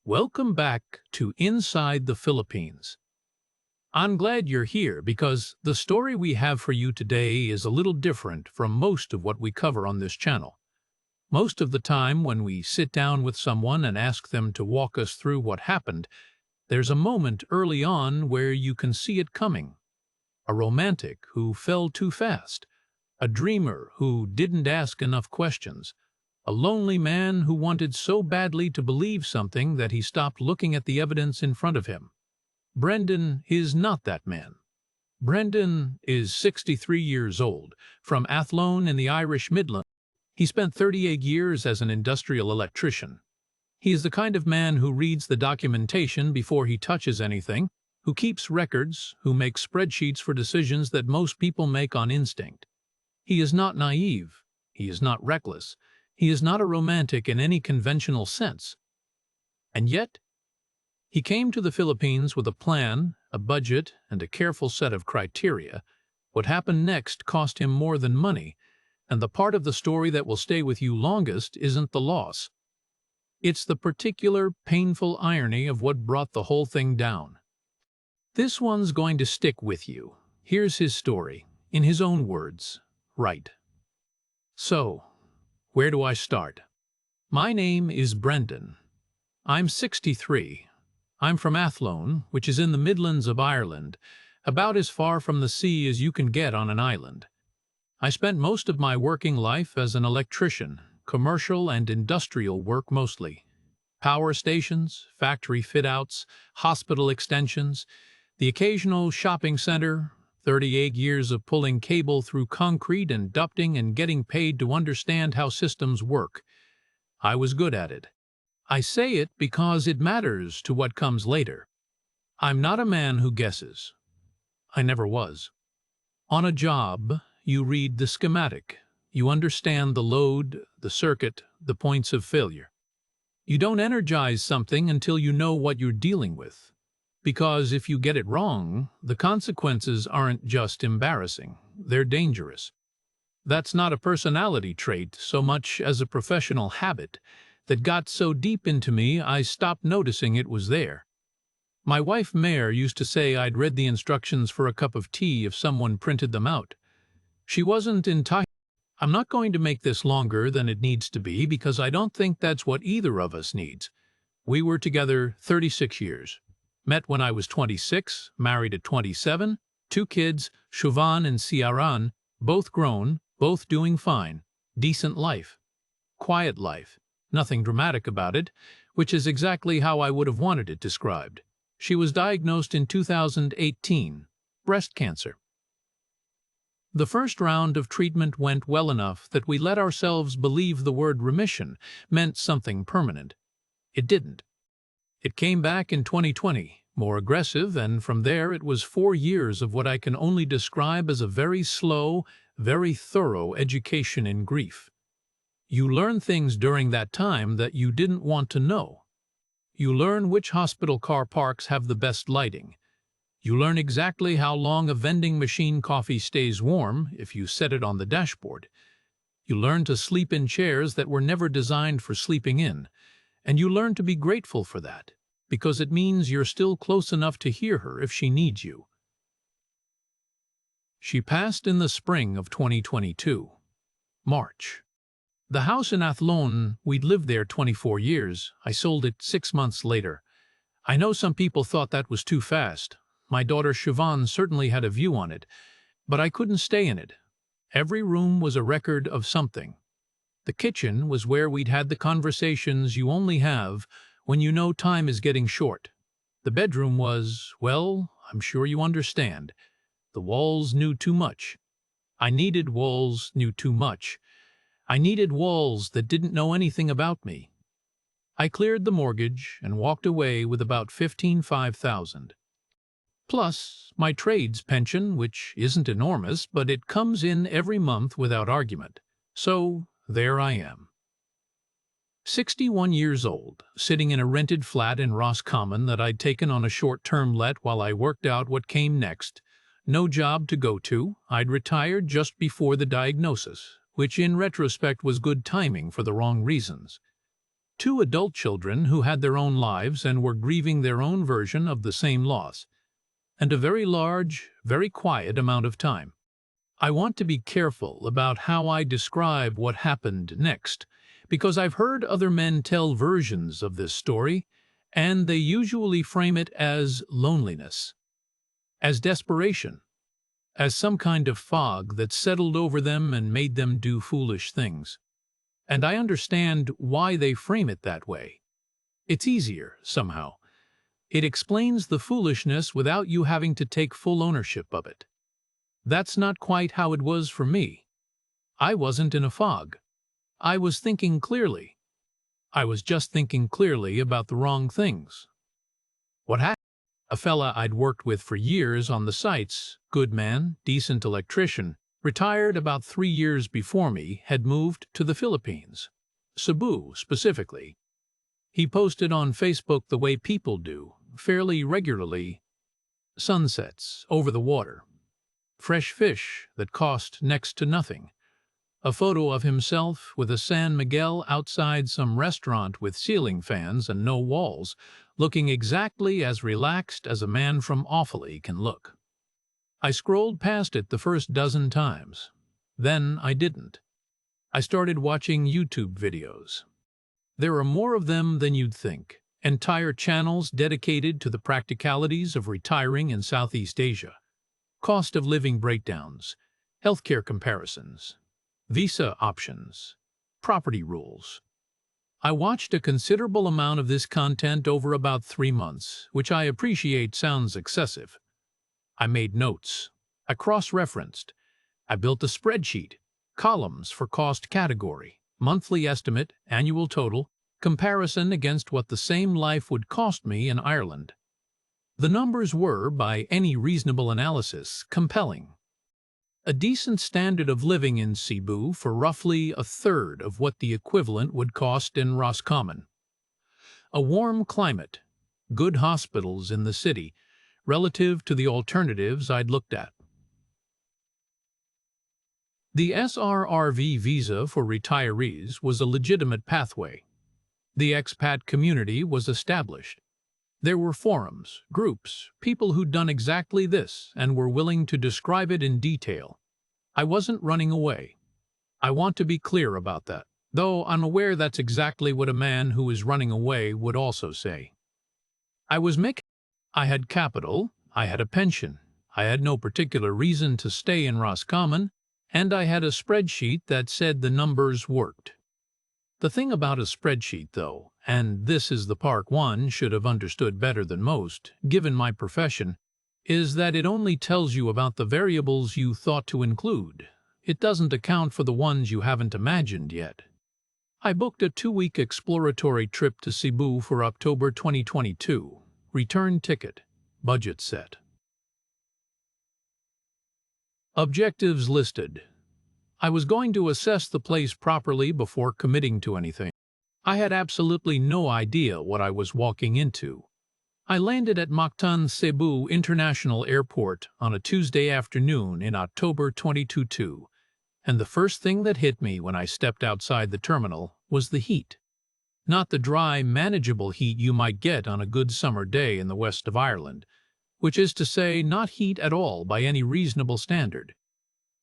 Welcome back to Inside the Philippines. I'm glad you're here because the story we have for you today is a little different from most of what we cover on this channel. Most of the time when we sit down with someone and ask them to walk us through what happened, there's a moment early on where you can see it coming. A romantic who fell too fast, a dreamer who didn't ask enough questions, a lonely man who wanted so badly to believe something that he stopped looking at the evidence in front of him. Brendan is not that man. Brendan is 63 years old, from Athlone in the Irish Midlands. He spent 38 years as an industrial electrician. He is the kind of man who reads the documentation before he touches anything, who keeps records, who makes spreadsheets for decisions that most people make on instinct. He is not naive. He is not reckless. He is not a romantic in any conventional sense. And yet, he came to the Philippines with a plan, a budget, and a careful set of criteria. What happened next cost him more than money, and the part of the story that will stay with you longest isn't the loss. It's the particular, painful irony of what brought the whole thing down. This one's going to stick with you. Here's his story, in his own words. Right. So, where do I start? My name is Brendan. I'm 63. I'm from Athlone, which is in the Midlands of Ireland, about as far from the sea as you can get on an island. I spent most of my working life as an electrician, commercial and industrial work mostly. Power stations, factory fit-outs, hospital extensions, the occasional shopping center, 38 years of pulling cable through concrete and ducting and getting paid to understand how systems work. I was good at it. I say it because it matters to what comes later. I'm not a man who guesses. I never was. On a job, you read the schematic. You understand the load, the circuit, the points of failure. You don't energize something until you know what you're dealing with. Because if you get it wrong, the consequences aren't just embarrassing, they're dangerous. That's not a personality trait so much as a professional habit that got so deep into me I stopped noticing it was there. My wife Mare used to say I'd read the instructions for a cup of tea if someone printed them out. She wasn't entirely. I'm not going to make this longer than it needs to be because I don't think that's what either of us needs. We were together 36 years. Met when I was 26, married at 27, 2 kids, Siobhan and Ciaran, both grown, both doing fine. Decent life. Quiet life. Nothing dramatic about it, which is exactly how I would have wanted it described. She was diagnosed in 2018, breast cancer. The first round of treatment went well enough that we let ourselves believe the word remission meant something permanent. It didn't. It came back in 2020, more aggressive, and from there it was 4 years of what I can only describe as a very slow, very thorough education in grief. You learn things during that time that you didn't want to know. You learn which hospital car parks have the best lighting. You learn exactly how long a vending machine coffee stays warm if you set it on the dashboard. You learn to sleep in chairs that were never designed for sleeping in. And you learn to be grateful for that, because it means you're still close enough to hear her if she needs you. She passed in the spring of 2022. March. The house in Athlone, we'd lived there 24 years. I sold it 6 months later. I know some people thought that was too fast. My daughter Siobhan certainly had a view on it, but I couldn't stay in it. Every room was a record of something. The kitchen was where we'd had the conversations you only have when you know time is getting short. The bedroom was, well, I'm sure you understand. The walls knew too much. I needed walls knew too much. I needed walls that didn't know anything about me. I cleared the mortgage and walked away with about $15,500. Plus my trades pension, which isn't enormous, but it comes in every month without argument. So there I am. 61 years old, sitting in a rented flat in Roscommon that I'd taken on a short-term let while I worked out what came next. No job to go to. I'd retired just before the diagnosis, which in retrospect was good timing for the wrong reasons. Two adult children who had their own lives and were grieving their own version of the same loss. And a very large, very quiet amount of time. I want to be careful about how I describe what happened next, because I've heard other men tell versions of this story, and they usually frame it as loneliness, as desperation, as some kind of fog that settled over them and made them do foolish things. And I understand why they frame it that way. It's easier, somehow. It explains the foolishness without you having to take full ownership of it. That's not quite how it was for me. I wasn't in a fog. I was thinking clearly. I was just thinking clearly about the wrong things. What happened? A fella I'd worked with for years on the sites, good man, decent electrician, retired about 3 years before me, had moved to the Philippines. Cebu, specifically. He posted on Facebook the way people do, fairly regularly. Sunsets over the water. Fresh fish that cost next to nothing. A photo of himself with a San Miguel outside some restaurant with ceiling fans and no walls, looking exactly as relaxed as a man from Awfully can look. I scrolled past it the first dozen times. Then I didn't. I started watching YouTube videos. There are more of them than you'd think. Entire channels dedicated to the practicalities of retiring in Southeast Asia. Cost of living breakdowns, healthcare comparisons, visa options, property rules. I watched a considerable amount of this content over about 3 months, which I appreciate sounds excessive. I made notes. I cross-referenced. I built a spreadsheet, columns for cost category, monthly estimate, annual total, comparison against what the same life would cost me in Ireland. The numbers were, by any reasonable analysis, compelling. A decent standard of living in Cebu for roughly a third of what the equivalent would cost in Roscommon. A warm climate, good hospitals in the city, relative to the alternatives I'd looked at. The SRRV visa for retirees was a legitimate pathway. The expat community was established. There were forums, groups, people who'd done exactly this and were willing to describe it in detail. I wasn't running away. I want to be clear about that, though I'm aware that's exactly what a man who is running away would also say. I had capital, I had a pension, I had no particular reason to stay in Roscommon, and I had a spreadsheet that said the numbers worked. The thing about a spreadsheet, though, and this is the part one should have understood better than most, given my profession, is that it only tells you about the variables you thought to include. It doesn't account for the ones you haven't imagined yet. I booked a 2-week exploratory trip to Cebu for October 2022. Return ticket. Budget set. Objectives listed. I was going to assess the place properly before committing to anything. I had absolutely no idea what I was walking into. I landed at Mactan Cebu International Airport on a Tuesday afternoon in October 2022, and the first thing that hit me when I stepped outside the terminal was the heat. Not the dry, manageable heat you might get on a good summer day in the west of Ireland, which is to say not heat at all by any reasonable standard.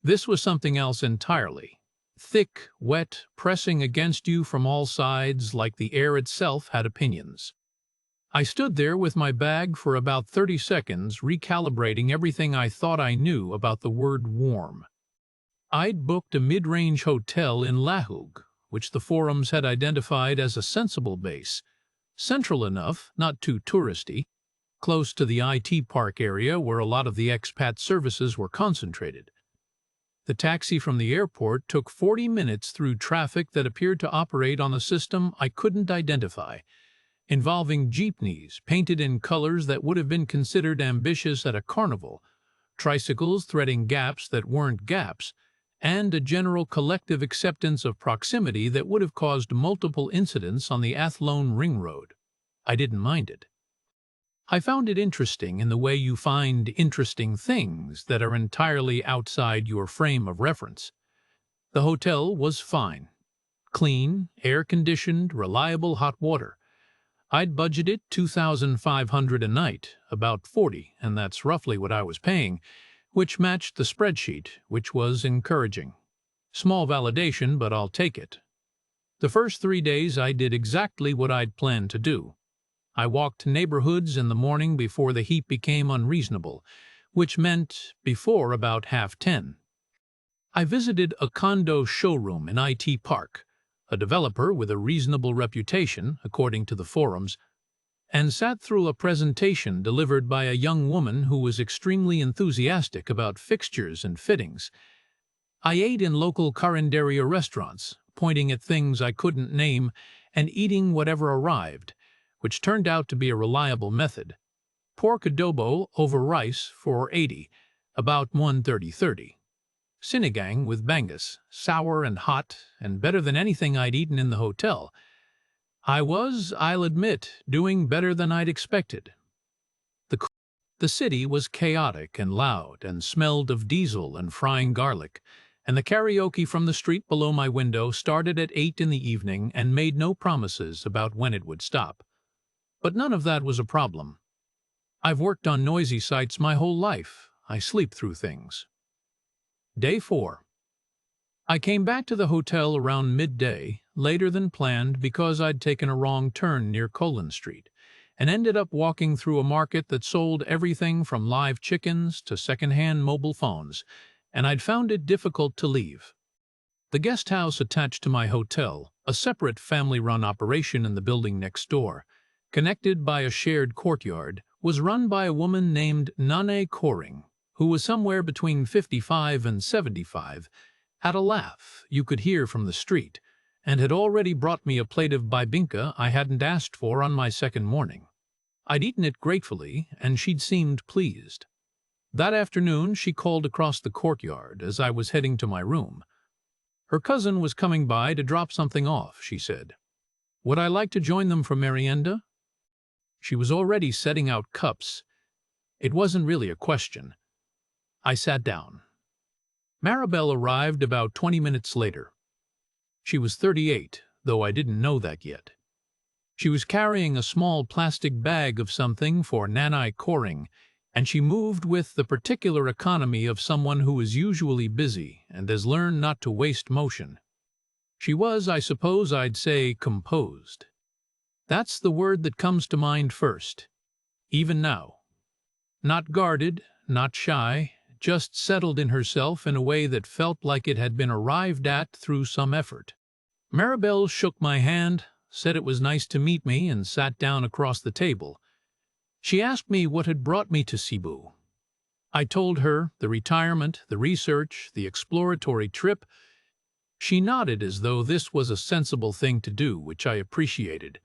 This was something else entirely. Thick, wet, pressing against you from all sides like the air itself had opinions. I stood there with my bag for about 30 seconds recalibrating everything I thought I knew about the word warm. I'd booked a mid-range hotel in Lahug, which the forums had identified as a sensible base, central enough, not too touristy, close to the IT park area where a lot of the expat services were concentrated. The taxi from the airport took 40 minutes through traffic that appeared to operate on a system I couldn't identify, involving jeepneys painted in colors that would have been considered ambitious at a carnival, tricycles threading gaps that weren't gaps, and a general collective acceptance of proximity that would have caused multiple incidents on the Athlone Ring Road. I didn't mind it. I found it interesting in the way you find interesting things that are entirely outside your frame of reference. The hotel was fine. Clean, air-conditioned, reliable hot water. I'd budgeted $2,500 a night, about 40, and that's roughly what I was paying, which matched the spreadsheet, which was encouraging. Small validation, but I'll take it. The first 3 days I did exactly what I'd planned to do. I walked neighborhoods in the morning before the heat became unreasonable, which meant before about 10:30. I visited a condo showroom in IT Park, a developer with a reasonable reputation, according to the forums, and sat through a presentation delivered by a young woman who was extremely enthusiastic about fixtures and fittings. I ate in local carinderia restaurants, pointing at things I couldn't name and eating whatever arrived, which turned out to be a reliable method. Pork adobo over rice for 80, about 130. Sinigang with bangus, sour and hot, and better than anything I'd eaten in the hotel. I was, I'll admit, doing better than I'd expected. The city was chaotic and loud and smelled of diesel and frying garlic, and the karaoke from the street below my window started at 8 in the evening and made no promises about when it would stop. But none of that was a problem. I've worked on noisy sites my whole life. I sleep through things. Day 4. I came back to the hotel around midday, later than planned because I'd taken a wrong turn near Colon Street, and ended up walking through a market that sold everything from live chickens to second-hand mobile phones, and I'd found it difficult to leave. The guest house attached to my hotel, a separate family-run operation in the building next door, connected by a shared courtyard, was run by a woman named Nane Koring, who was somewhere between 55 and 75, had a laugh you could hear from the street, and had already brought me a plate of bibinka I hadn't asked for on my second morning. I'd eaten it gratefully, and she'd seemed pleased. That afternoon she called across the courtyard as I was heading to my room. Her cousin was coming by to drop something off, she said. Would I like to join them for merienda? She was already setting out cups. It wasn't really a question. I sat down. Maribel arrived about 20 minutes later. She was 38, though I didn't know that yet. She was carrying a small plastic bag of something for Nane Koring, and she moved with the particular economy of someone who is usually busy and has learned not to waste motion. She was, I suppose I'd say, composed. That's the word that comes to mind first, even now. Not guarded, not shy, just settled in herself in a way that felt like it had been arrived at through some effort. Maribel shook my hand, said it was nice to meet me, and sat down across the table. She asked me what had brought me to Cebu. I told her the retirement, the research, the exploratory trip. She nodded as though this was a sensible thing to do, which I appreciated.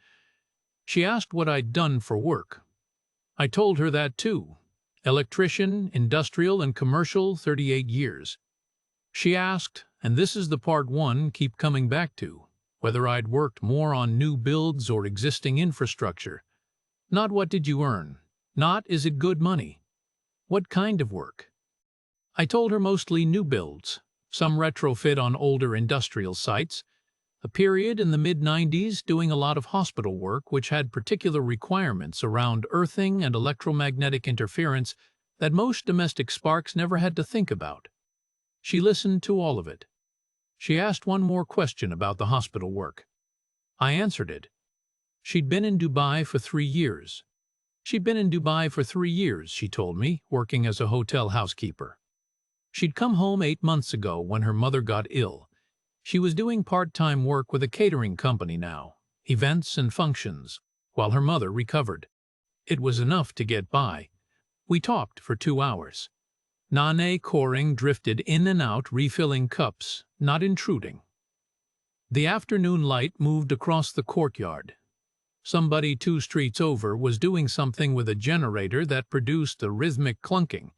She asked what I'd done for work. I told her that too. Electrician, industrial and commercial, 38 years. She asked, and this is the part one keep coming back to, whether I'd worked more on new builds or existing infrastructure. Not what did you earn, not is it good money. What kind of work? I told her mostly new builds, some retrofit on older industrial sites, a period in the mid-90s doing a lot of hospital work which had particular requirements around earthing and electromagnetic interference that most domestic sparks never had to think about. She listened to all of it. She asked one more question about the hospital work. I answered it. She'd been in Dubai for 3 years. She'd been in Dubai for 3 years, she told me, working as a hotel housekeeper. She'd come home 8 months ago when her mother got ill. She was doing part-time work with a catering company now, events and functions, while her mother recovered. It was enough to get by. We talked for 2 hours. Nane Koring drifted in and out refilling cups, not intruding. The afternoon light moved across the courtyard. Somebody 2 streets over was doing something with a generator that produced a rhythmic clunking,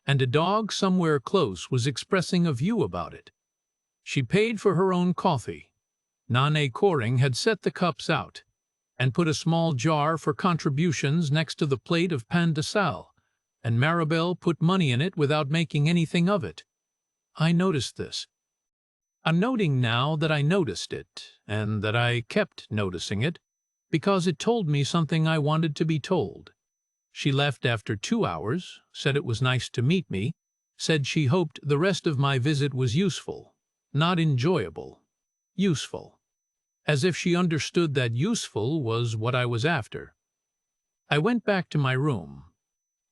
and a dog somewhere close was expressing a view about it. She paid for her own coffee. Nane Koring had set the cups out and put a small jar for contributions next to the plate of pan de sal, and Maribel put money in it without making anything of it. I noticed this. I'm noting now that I noticed it, and that I kept noticing it because it told me something I wanted to be told. She left after 2 hours, said it was nice to meet me, said she hoped the rest of my visit was useful, not enjoyable, useful, as if she understood that useful was what I was after. I went back to my room.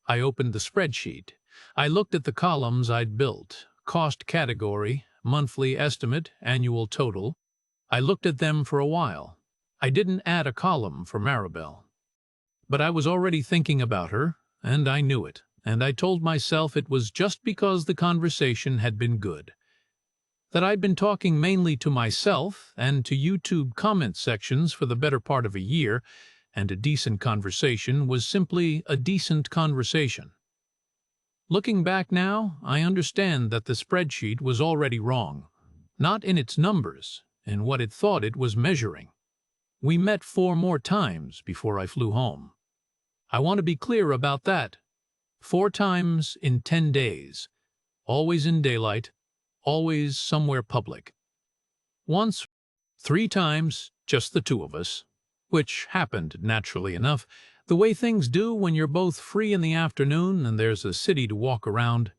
I opened the spreadsheet. I looked at the columns I'd built, cost category, monthly estimate, annual total. I looked at them for a while. I didn't add a column for Maribel. But I was already thinking about her, and I knew it, and I told myself it was just because the conversation had been good. That I'd been talking mainly to myself and to YouTube comment sections for the better part of a year, and a decent conversation was simply a decent conversation. Looking back now, I understand that the spreadsheet was already wrong. Not in its numbers, in what it thought it was measuring. We met 4 more times before I flew home. I want to be clear about that. 4 times in 10 days. Always in daylight, always somewhere public. Once, 3 times, just the 2 of us, which happened naturally enough, the way things do when you're both free in the afternoon and there's a city to walk around.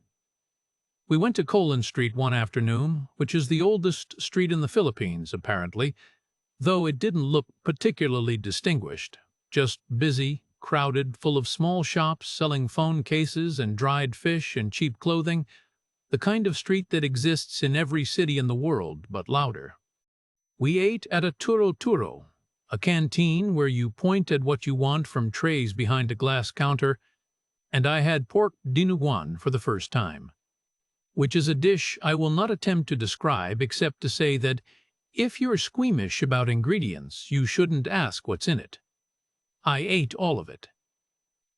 We went to Colon Street one afternoon, which is the oldest street in the Philippines, apparently, though it didn't look particularly distinguished, just busy, crowded, full of small shops selling phone cases and dried fish and cheap clothing, the kind of street that exists in every city in the world, but louder. We ate at a turo-turo, a canteen where you point at what you want from trays behind a glass counter, and I had pork dinuguan for the first time, which is a dish I will not attempt to describe except to say that if you're squeamish about ingredients, you shouldn't ask what's in it. I ate all of it.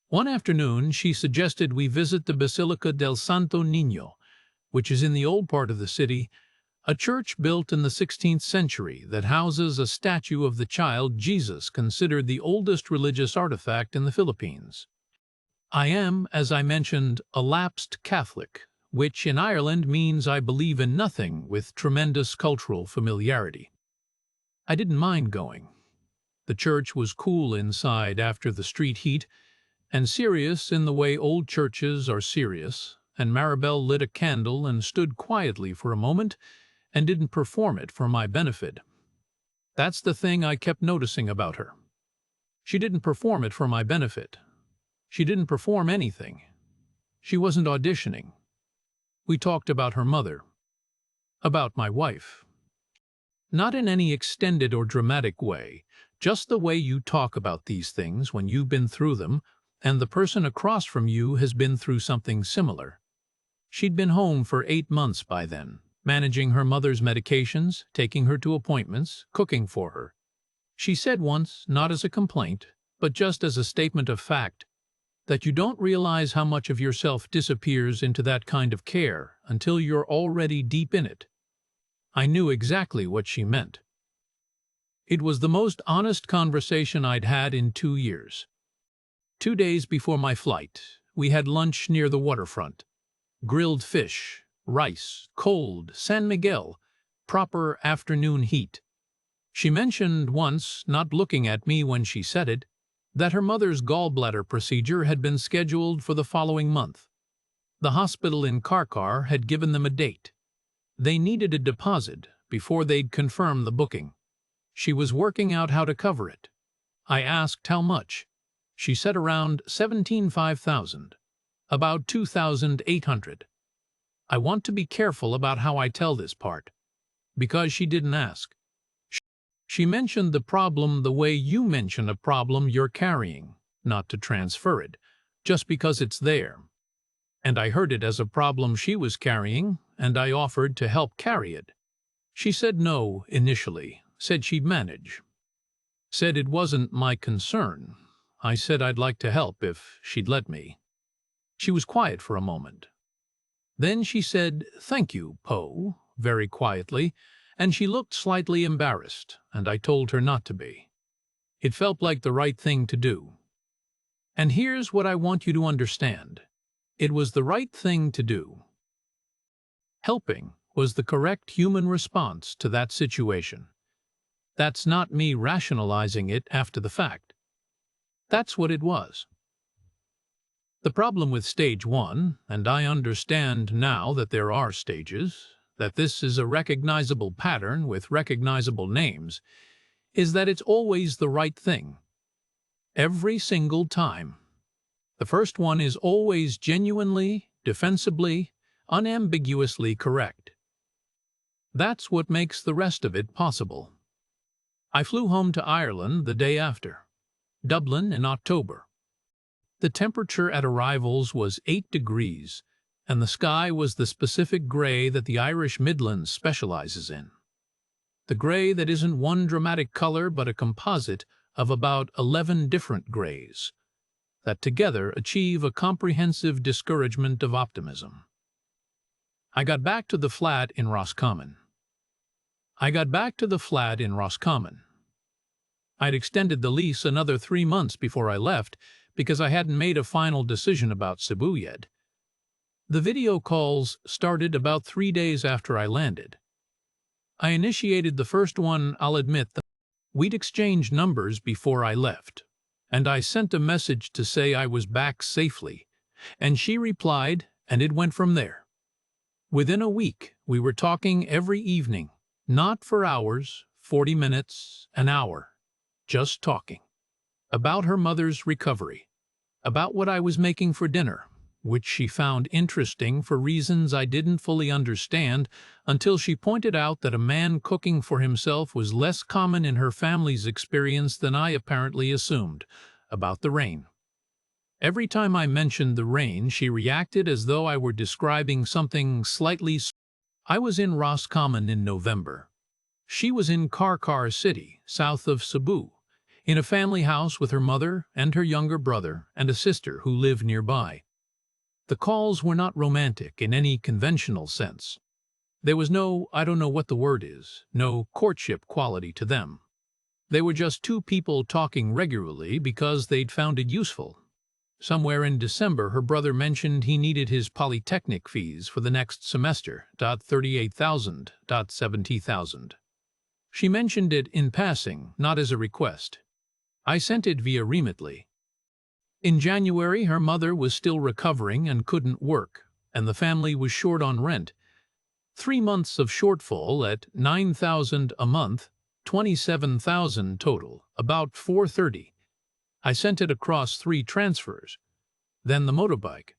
One afternoon, she suggested we visit the Basilica del Santo Niño, which is in the old part of the city, a church built in the 16th century that houses a statue of the child Jesus, considered the oldest religious artifact in the Philippines. I am, as I mentioned, a lapsed Catholic, which in Ireland means I believe in nothing with tremendous cultural familiarity. I didn't mind going. The church was cool inside after the street heat, and serious in the way old churches are serious, and Maribel lit a candle and stood quietly for a moment and didn't perform it for my benefit. That's the thing I kept noticing about her. She didn't perform it for my benefit. She didn't perform anything. She wasn't auditioning. We talked about her mother, about my wife. Not in any extended or dramatic way, just the way you talk about these things when you've been through them and the person across from you has been through something similar. She'd been home for 8 months by then, managing her mother's medications, taking her to appointments, cooking for her. She said once, not as a complaint, but just as a statement of fact, that you don't realize how much of yourself disappears into that kind of care until you're already deep in it. I knew exactly what she meant. It was the most honest conversation I'd had in 2 years. 2 days before my flight, we had lunch near the waterfront. Grilled fish, rice, cold, San Miguel, proper afternoon heat. She mentioned once, not looking at me when she said it, that her mother's gallbladder procedure had been scheduled for the following month. The hospital in Karkar had given them a date. They needed a deposit before they'd confirm the booking. She was working out how to cover it. I asked how much. She said around 17,500, about 2,800. I want to be careful about how I tell this part, because she didn't ask. She mentioned the problem the way you mention a problem you're carrying, not to transfer it, just because it's there. And I heard it as a problem she was carrying, and I offered to help carry it. She said no initially, said she'd manage. Said it wasn't my concern. I said I'd like to help if she'd let me. She was quiet for a moment. Then she said, "Thank you, Poe," very quietly, and she looked slightly embarrassed, and I told her not to be. It felt like the right thing to do. And here's what I want you to understand. It was the right thing to do. Helping was the correct human response to that situation. That's not me rationalizing it after the fact. That's what it was. The problem with stage one, and I understand now that there are stages, that this is a recognizable pattern with recognizable names, is that it's always the right thing. Every single time. The first one is always genuinely, defensibly, unambiguously correct. That's what makes the rest of it possible. I flew home to Ireland the day after, Dublin in October. The temperature at arrivals was 8 degrees, and the sky was the specific grey that the Irish Midlands specializes in. The grey that isn't one dramatic color but a composite of about 11 different greys, that together achieve a comprehensive discouragement of optimism. I got back to the flat in Roscommon. I'd extended the lease another 3 months before I left because I hadn't made a final decision about Cebu yet. The video calls started about 3 days after I landed. I initiated the first one, I'll admit that we'd exchanged numbers before I left, and I sent a message to say I was back safely, and she replied, and it went from there. Within a week, we were talking every evening, not for hours, 40 minutes, an hour, just talking. About her mother's recovery, about what I was making for dinner, which she found interesting for reasons I didn't fully understand until she pointed out that a man cooking for himself was less common in her family's experience than I apparently assumed, about the rain. Every time I mentioned the rain, she reacted as though I were describing something slightly. I was in Roscommon in November. She was in Karkar City, south of Cebu, in a family house with her mother and her younger brother and a sister who lived nearby. The calls were not romantic in any conventional sense. There was no, I don't know what the word is, no courtship quality to them. They were just two people talking regularly because they'd found it useful. Somewhere in December, her brother mentioned he needed his polytechnic fees for the next semester, $38,000, $70,000. She mentioned it in passing, not as a request. I sent it via Remitly. In January, her mother was still recovering and couldn't work, and the family was short on rent. 3 months of shortfall at $9,000 a month, $27,000 total, about $430. I sent it across 3 transfers. Then the motorbike.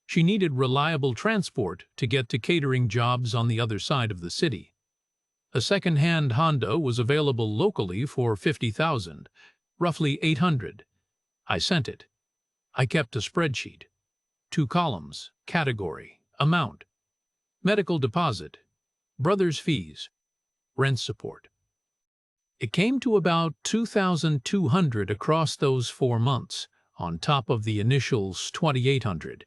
She needed reliable transport to get to catering jobs on the other side of the city. A second-hand Honda was available locally for $50,000, roughly $800. I sent it. I kept a spreadsheet. 2 columns, category, amount, medical deposit, brother's fees, rent support. It came to about $2,200 across those 4 months, on top of the initials $2,800.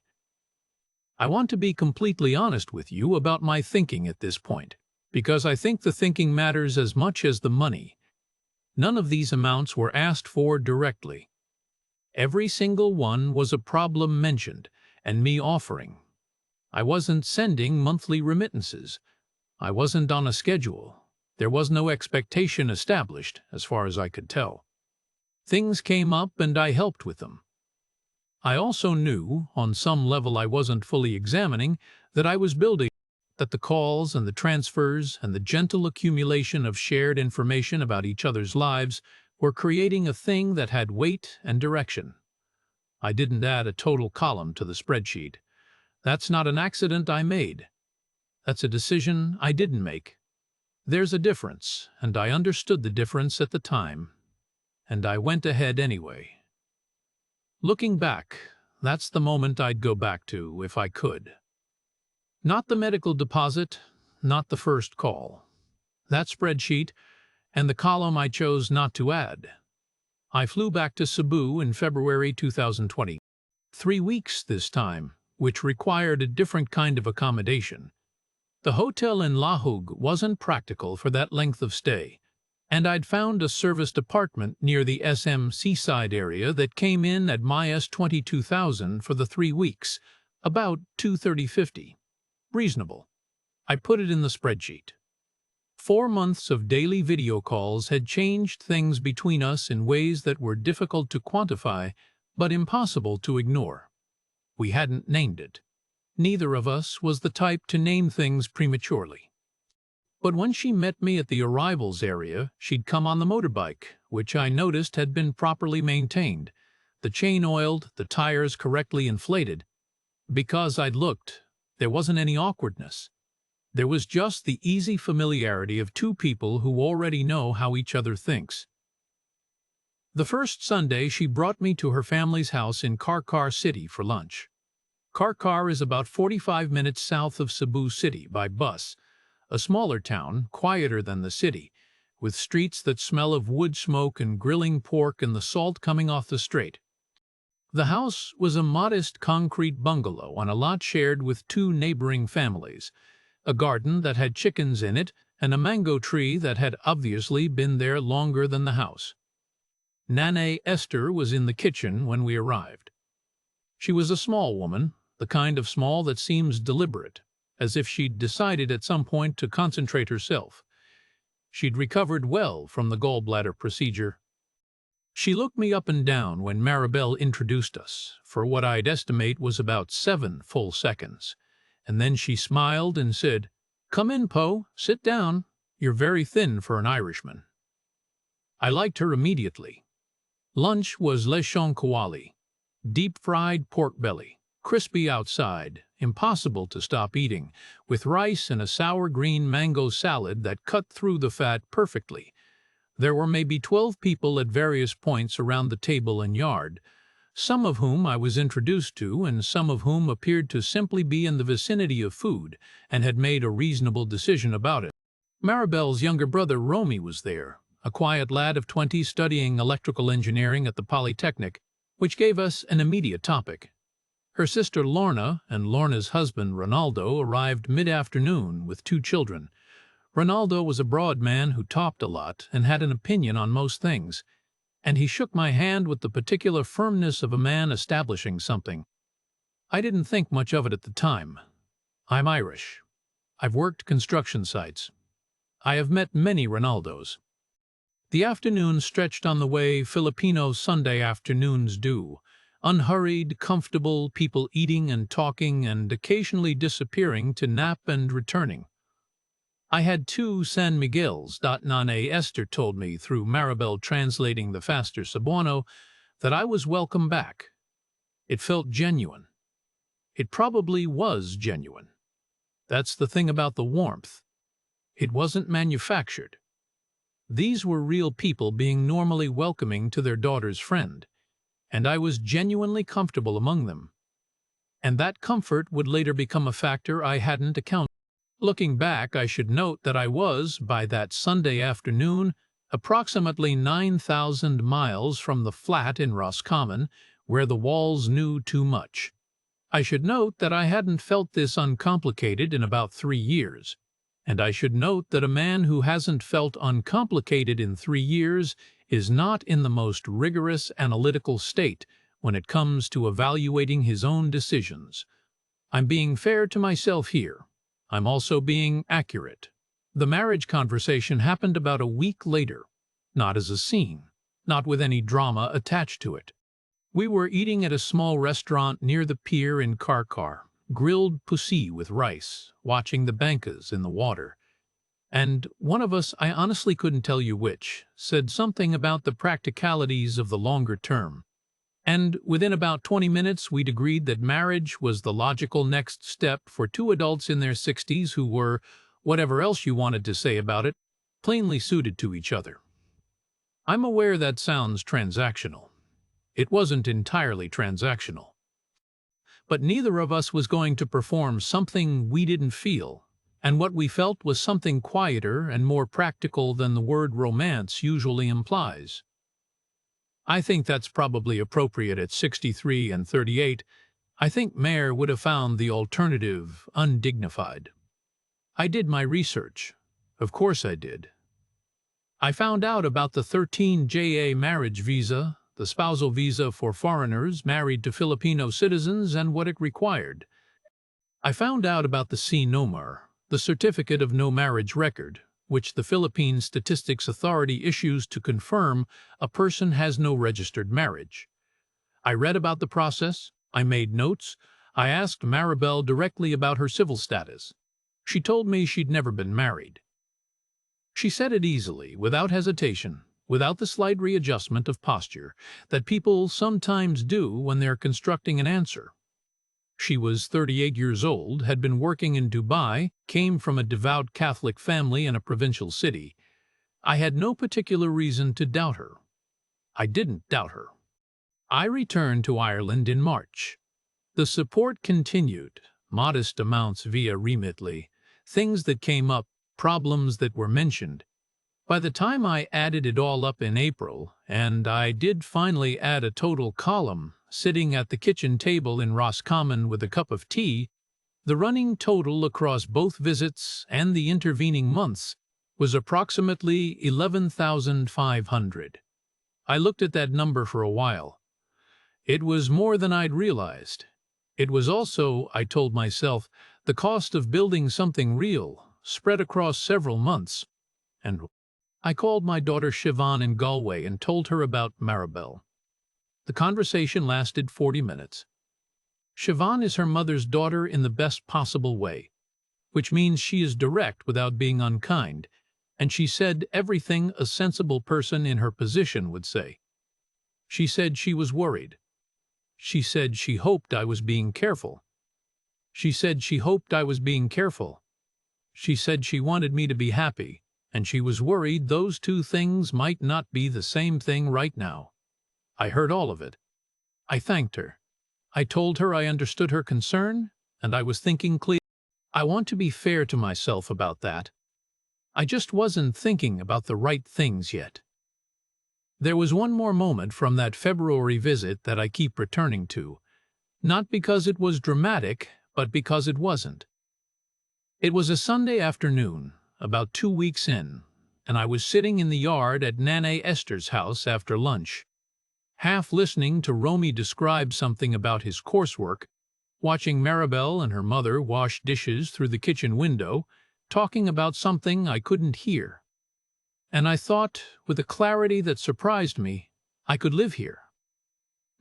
I want to be completely honest with you about my thinking at this point, because I think the thinking matters as much as the money. None of these amounts were asked for directly. Every single one was a problem mentioned, and me offering. I wasn't sending monthly remittances. I wasn't on a schedule. There was no expectation established, as far as I could tell. Things came up and I helped with them. I also knew, on some level I wasn't fully examining, that I was building, that the calls and the transfers and the gentle accumulation of shared information about each other's lives were creating a thing that had weight and direction. I didn't add a total column to the spreadsheet. That's not an accident I made. That's a decision I didn't make. There's a difference, and I understood the difference at the time. And I went ahead anyway. Looking back, that's the moment I'd go back to if I could. Not the medical deposit, not the first call. That spreadsheet, and the column I chose not to add. I flew back to Cebu in February 2020. 3 weeks this time, which required a different kind of accommodation. The hotel in Lahug wasn't practical for that length of stay, and I'd found a serviced apartment near the SM seaside area that came in at -$22,000 for the 3 weeks, about $230.50. Reasonable. I put it in the spreadsheet. 4 months of daily video calls had changed things between us in ways that were difficult to quantify, but impossible to ignore. We hadn't named it. Neither of us was the type to name things prematurely. But when she met me at the arrivals area, she'd come on the motorbike, which I noticed had been properly maintained, the chain oiled, the tires correctly inflated. Because I'd looked, there wasn't any awkwardness. There was just the easy familiarity of two people who already know how each other thinks. The first Sunday, she brought me to her family's house in Karkar City for lunch. Karkar is about 45 minutes south of Cebu City by bus, a smaller town, quieter than the city, with streets that smell of wood smoke and grilling pork and the salt coming off the straight. The house was a modest concrete bungalow on a lot shared with two neighboring families, a garden that had chickens in it, and a mango tree that had obviously been there longer than the house. Nane Esther was in the kitchen when we arrived. She was a small woman, the kind of small that seems deliberate, as if she'd decided at some point to concentrate herself. She'd recovered well from the gallbladder procedure. She looked me up and down when Maribel introduced us, for what I'd estimate was about 7 full seconds, and then she smiled and said, "Come in, Poe, sit down. You're very thin for an Irishman." I liked her immediately. Lunch was lechon kawali, deep-fried pork belly, crispy outside, impossible to stop eating, with rice and a sour green mango salad that cut through the fat perfectly. There were maybe 12 people at various points around the table and yard, some of whom I was introduced to and some of whom appeared to simply be in the vicinity of food and had made a reasonable decision about it. Maribel's younger brother Romy was there, a quiet lad of 20 studying electrical engineering at the Polytechnic, which gave us an immediate topic. Her sister Lorna and Lorna's husband Ronaldo arrived mid-afternoon with 2 children. Ronaldo was a broad man who talked a lot and had an opinion on most things, and he shook my hand with the particular firmness of a man establishing something. I didn't think much of it at the time. I'm Irish. I've worked construction sites. I have met many Ronaldos. The afternoon stretched on the way Filipino Sunday afternoons do, unhurried, comfortable, people eating and talking and occasionally disappearing to nap and returning. I had 2 San Miguels. Nane Esther told me through Maribel translating the faster Cebuano that I was welcome back. It felt genuine. It probably was genuine. That's the thing about the warmth. It wasn't manufactured. These were real people being normally welcoming to their daughter's friend, and I was genuinely comfortable among them. And that comfort would later become a factor I hadn't accounted for. Looking back, I should note that I was, by that Sunday afternoon, approximately 9,000 miles from the flat in Roscommon, where the walls knew too much. I should note that I hadn't felt this uncomplicated in about 3 years, and I should note that a man who hasn't felt uncomplicated in 3 years is not in the most rigorous analytical state when it comes to evaluating his own decisions. I'm being fair to myself here. I'm also being accurate. The marriage conversation happened about a week later, not as a scene, not with any drama attached to it. We were eating at a small restaurant near the pier in Karkar, grilled pussy with rice, watching the bankas in the water. And one of us, I honestly couldn't tell you which, said something about the practicalities of the longer term. And within about 20 minutes, we'd agreed that marriage was the logical next step for 2 adults in their 60s who were, whatever else you wanted to say about it, plainly suited to each other. I'm aware that sounds transactional. It wasn't entirely transactional. But neither of us was going to perform something we didn't feel, and what we felt was something quieter and more practical than the word romance usually implies. I think that's probably appropriate at 63 and 38. I think Mayer would have found the alternative undignified. I did my research. Of course I did. I found out about the 13JA marriage visa, the spousal visa for foreigners married to Filipino citizens, and what it required. I found out about the CNOMAR, the Certificate of No Marriage Record, which the Philippine Statistics Authority issues to confirm a person has no registered marriage. I read about the process, I made notes, I asked Maribel directly about her civil status. She told me she'd never been married. She said it easily, without hesitation, without the slight readjustment of posture that people sometimes do when they're constructing an answer. She was 38 years old, had been working in Dubai, came from a devout Catholic family in a provincial city. I had no particular reason to doubt her. I didn't doubt her. I returned to Ireland in March. The support continued, modest amounts via Remitly, things that came up, problems that were mentioned. By the time I added it all up in April, and I did finally add a total column, sitting at the kitchen table in Roscommon with a cup of tea, the running total across both visits and the intervening months was approximately 11,500. I looked at that number for a while. It was more than I'd realized. It was also, I told myself, the cost of building something real, spread across several months. And I called my daughter Siobhan in Galway and told her about Maribel. The conversation lasted 40 minutes. Siobhan is her mother's daughter in the best possible way, which means she is direct without being unkind, and she said everything a sensible person in her position would say. She said she was worried. She said she hoped I was being careful. She said she hoped I was being careful. She said she wanted me to be happy, and she was worried those two things might not be the same thing right now. I heard all of it. I thanked her. I told her I understood her concern, and I was thinking clearly. I want to be fair to myself about that. I just wasn't thinking about the right things yet. There was one more moment from that February visit that I keep returning to, not because it was dramatic, but because it wasn't. It was a Sunday afternoon, about 2 weeks in, and I was sitting in the yard at Nana Esther's house after lunch, half listening to Romy describe something about his coursework, watching Maribel and her mother wash dishes through the kitchen window, talking about something I couldn't hear. And I thought, with a clarity that surprised me, I could live here.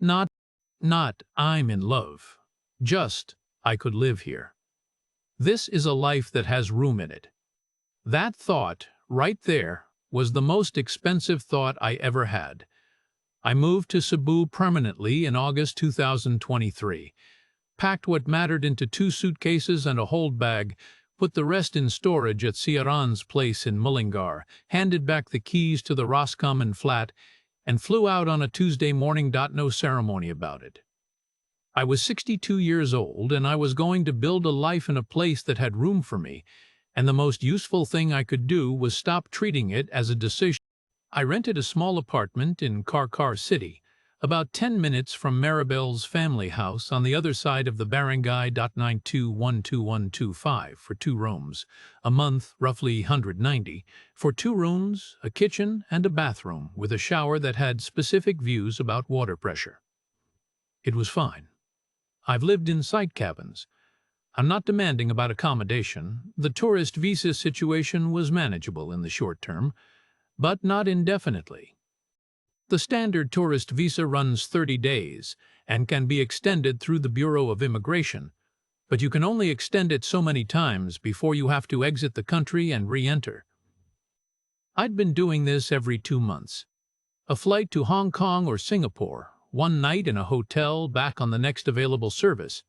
Not I'm in love. Just I could live here. This is a life that has room in it. That thought, right there, was the most expensive thought I ever had. I moved to Cebu permanently in August 2023, packed what mattered into 2 suitcases and a hold bag, put the rest in storage at Ciaran's place in Mullingar, handed back the keys to the Roscommon flat, and flew out on a Tuesday morning. No ceremony about it. I was 62 years old, and I was going to build a life in a place that had room for me, and the most useful thing I could do was stop treating it as a decision. I rented a small apartment in Karkar City, about 10 minutes from Maribel's family house on the other side of the barangay. 921225 for 2 rooms, a month roughly 190, for 2 rooms, a kitchen and a bathroom with a shower that had specific views about water pressure. It was fine. I've lived in site cabins. I'm not demanding about accommodation. The tourist visa situation was manageable in the short term, but not indefinitely. The standard tourist visa runs 30 days and can be extended through the Bureau of Immigration, but you can only extend it so many times before you have to exit the country and re-enter. I'd been doing this every 2 months. A flight to Hong Kong or Singapore, 1 night in a hotel, back on the next available service.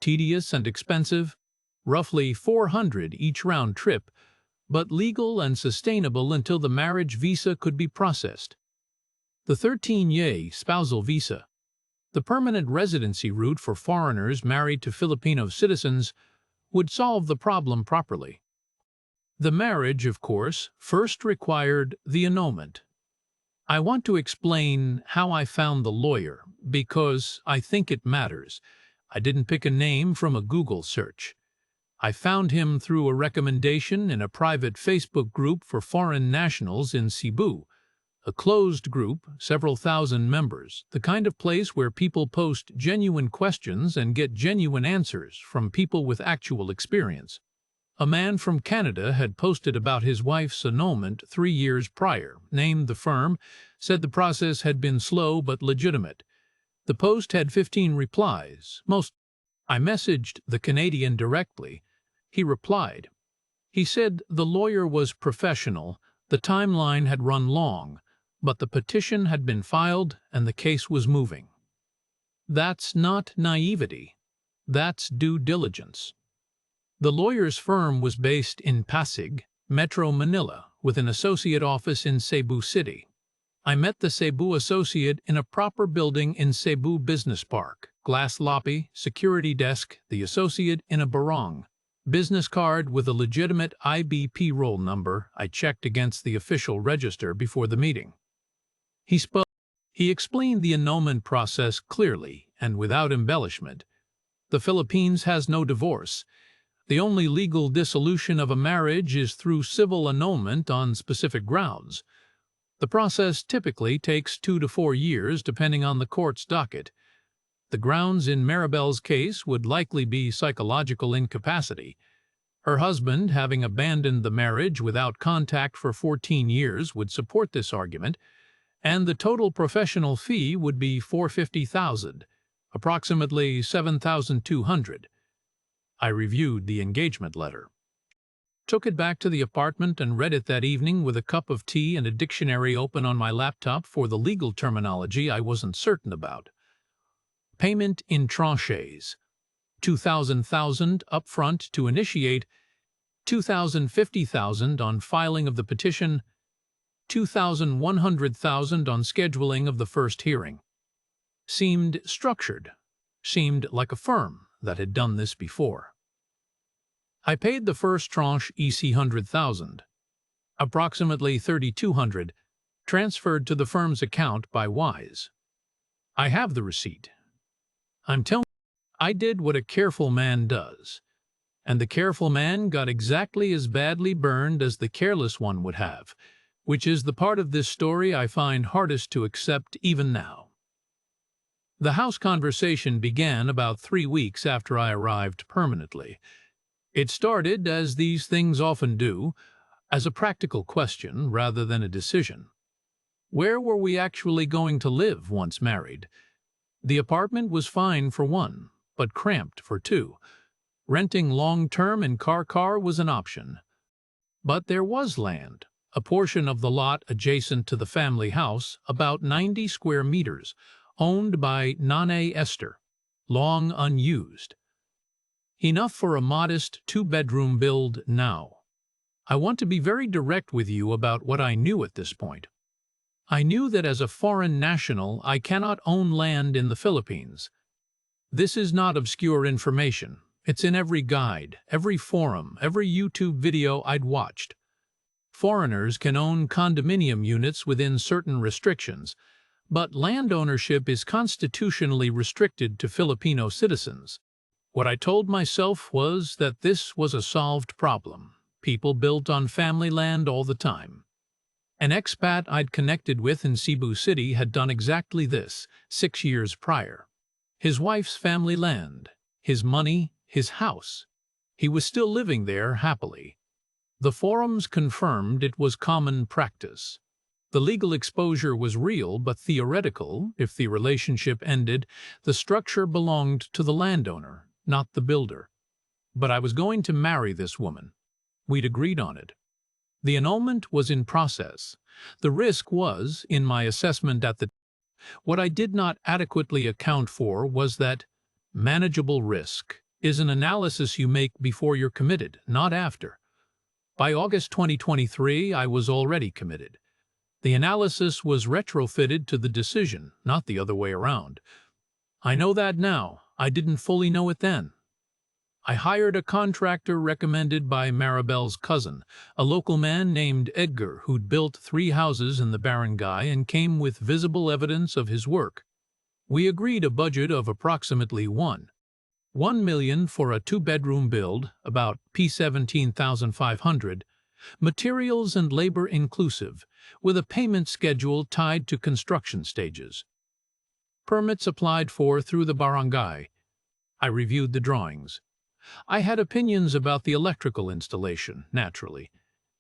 Tedious and expensive, roughly $400 each round trip, but legal and sustainable until the marriage visa could be processed. The 13-year spousal visa, the permanent residency route for foreigners married to Filipino citizens, would solve the problem properly. The marriage, of course, first required the annulment. I want to explain how I found the lawyer, because I think it matters. I didn't pick a name from a Google search. I found him through a recommendation in a private Facebook group for foreign nationals in Cebu, a closed group, several thousand members, the kind of place where people post genuine questions and get genuine answers from people with actual experience. A man from Canada had posted about his wife's annulment 3 years prior, named the firm, said the process had been slow but legitimate. The post had 15 replies. I messaged the Canadian directly. He replied. He said the lawyer was professional, the timeline had run long, but the petition had been filed and the case was moving. That's not naivety. That's due diligence. The lawyer's firm was based in Pasig, Metro Manila, with an associate office in Cebu City. I met the Cebu associate in a proper building in Cebu Business Park, glass lobby, security desk, the associate in a barong. Business card with a legitimate IBP roll number I checked against the official register before the meeting. He explained the annulment process clearly and without embellishment. The Philippines has no divorce. The only legal dissolution of a marriage is through civil annulment on specific grounds. The process typically takes 2 to 4 years depending on the court's docket. The grounds in Maribel's case would likely be psychological incapacity. Her husband, having abandoned the marriage without contact for 14 years, would support this argument, and the total professional fee would be $450,000, approximately $7,200. I reviewed the engagement letter. Took it back to the apartment and read it that evening with a cup of tea and a dictionary open on my laptop for the legal terminology I wasn't certain about. Payment in tranches. $2,000 upfront to initiate, $2,050,000 on filing of the petition, $2,100,000 on scheduling of the first hearing. Seemed structured. Seemed like a firm that had done this before. I paid the first tranche $100,000, approximately $3,200, transferred to the firm's account by Wise. I have the receipt. I'm telling you, I did what a careful man does, and the careful man got exactly as badly burned as the careless one would have, which is the part of this story I find hardest to accept even now. The house conversation began about 3 weeks after I arrived permanently. It started, as these things often do, as a practical question rather than a decision. Where were we actually going to live once married? The apartment was fine for one, but cramped for two. Renting long-term in car was an option. But there was land, a portion of the lot adjacent to the family house, about 90 square meters, owned by Nanay Esther, long unused. Enough for a modest 2-bedroom build now. I want to be very direct with you about what I knew at this point. I knew that as a foreign national I cannot own land in the Philippines. This is not obscure information. It's in every guide, every forum, every YouTube video I'd watched. Foreigners can own condominium units within certain restrictions, but land ownership is constitutionally restricted to Filipino citizens. What I told myself was that this was a solved problem. People built on family land all the time. An expat I'd connected with in Cebu City had done exactly this 6 years prior. His wife's family land, his money, his house. He was still living there happily. The forums confirmed it was common practice. The legal exposure was real but theoretical. If the relationship ended, the structure belonged to the landowner, not the builder. But I was going to marry this woman. We'd agreed on it. The annulment was in process. The risk was, in my assessment at the time, what I did not adequately account for was that manageable risk is an analysis you make before you're committed, not after. By August 2023, I was already committed. The analysis was retrofitted to the decision, not the other way around. I know that now. I didn't fully know it then. I hired a contractor recommended by Maribel's cousin, a local man named Edgar who'd built 3 houses in the barangay and came with visible evidence of his work. We agreed a budget of approximately $1 million for a 2-bedroom build, about $17,500, materials and labor inclusive, with a payment schedule tied to construction stages. Permits applied for through the barangay. I reviewed the drawings. I had opinions about the electrical installation, naturally,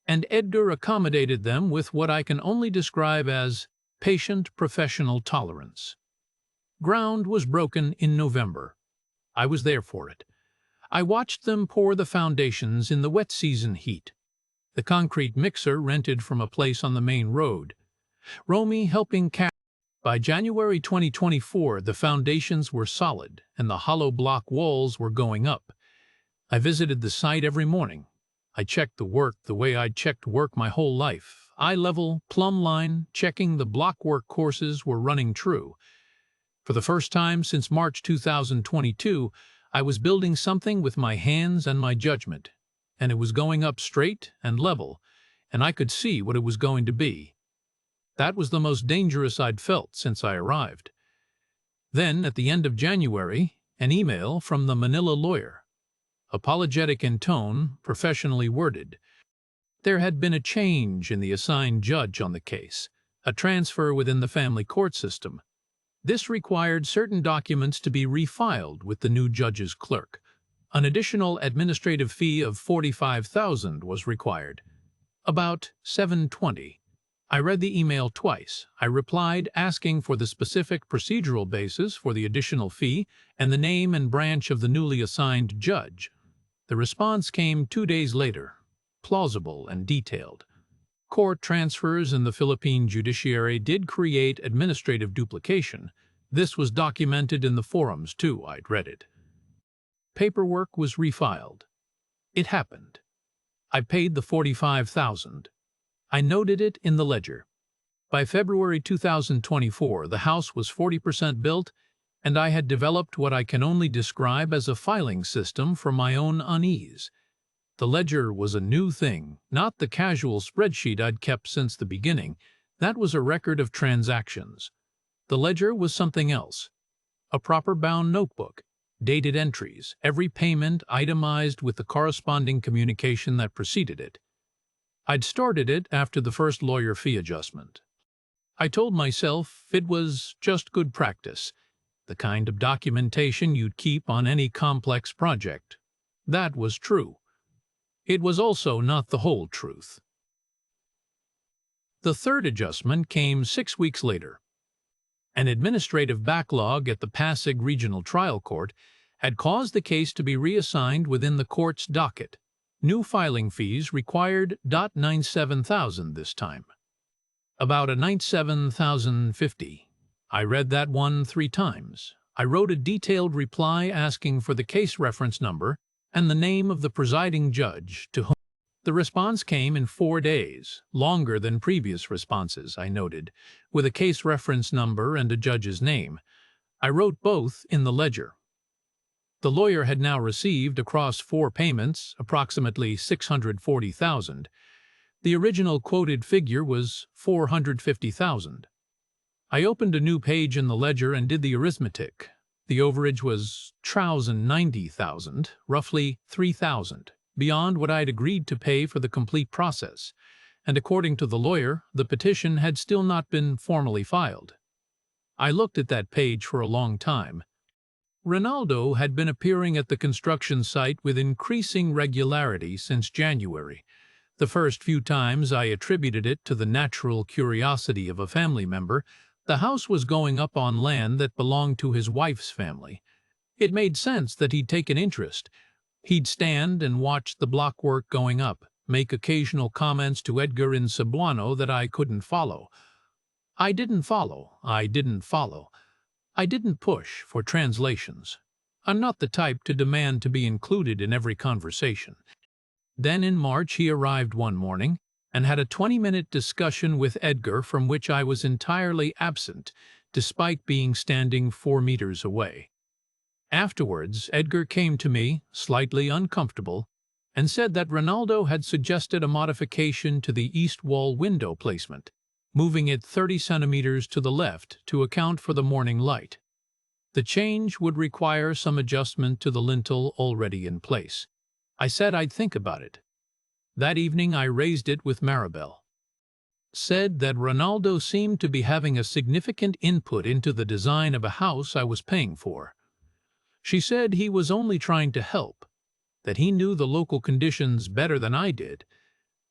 and Edgar accommodated them with what I can only describe as patient professional tolerance. Ground was broken in November. I was there for it. I watched them pour the foundations in the wet season heat. The concrete mixer rented from a place on the main road. Romy helping carry. By January 2024, the foundations were solid and the hollow block walls were going up. I visited the site every morning. I checked the work the way I'd checked work my whole life. Eye level, plumb line, checking the blockwork courses were running true. For the first time since March 2022, I was building something with my hands and my judgment, and it was going up straight and level, and I could see what it was going to be. That was the most dangerous I'd felt since I arrived. Then, at the end of January, an email from the Manila lawyer. Apologetic in tone, professionally worded. There had been a change in the assigned judge on the case, a transfer within the family court system. This required certain documents to be refiled with the new judge's clerk. An additional administrative fee of $45,000 was required. About 7:20. I read the email twice. I replied asking for the specific procedural basis for the additional fee and the name and branch of the newly assigned judge. The response came 2 days later, plausible and detailed. Court transfers in the Philippine judiciary did create administrative duplication. This was documented in the forums too, I'd read it. Paperwork was refiled. It happened. I paid the $45,000. I noted it in the ledger. By February 2024, the house was 40% built, and I had developed what I can only describe as a filing system for my own unease. The ledger was a new thing, not the casual spreadsheet I'd kept since the beginning. That was a record of transactions. The ledger was something else. A proper bound notebook, dated entries, every payment itemized with the corresponding communication that preceded it. I'd started it after the first lawyer fee adjustment. I told myself it was just good practice, the kind of documentation you'd keep on any complex project. That was true. It was also not the whole truth. The third adjustment came 6 weeks later. An administrative backlog at the Pasig Regional Trial Court had caused the case to be reassigned within the court's docket. New filing fees required $97,000 this time. About a $97,050. I read that one 3 times. I wrote a detailed reply asking for the case reference number and the name of the presiding judge to whom. The response came in 4 days, longer than previous responses, I noted, with a case reference number and a judge's name. I wrote both in the ledger. The lawyer had now received, across 4 payments, approximately $640,000. The original quoted figure was $450,000. I opened a new page in the ledger and did the arithmetic. The overage was $1,090,000, roughly $3,000, beyond what I'd agreed to pay for the complete process, and according to the lawyer, the petition had still not been formally filed. I looked at that page for a long time. Ronaldo had been appearing at the construction site with increasing regularity since January. The first few times I attributed it to the natural curiosity of a family member. The house was going up on land that belonged to his wife's family. It made sense that he'd take an interest. He'd stand and watch the blockwork going up, make occasional comments to Edgar in Cebuano that I couldn't follow. I didn't push for translations. I'm not the type to demand to be included in every conversation. Then in March he arrived one morning and had a 20-minute discussion with Edgar from which I was entirely absent, despite being standing 4 meters away. Afterwards, Edgar came to me, slightly uncomfortable, and said that Ronaldo had suggested a modification to the east wall window placement, moving it 30 centimeters to the left to account for the morning light. The change would require some adjustment to the lintel already in place. I said I'd think about it. That evening I raised it with Maribel. Said that Ronaldo seemed to be having a significant input into the design of a house I was paying for. She said he was only trying to help, that he knew the local conditions better than I did,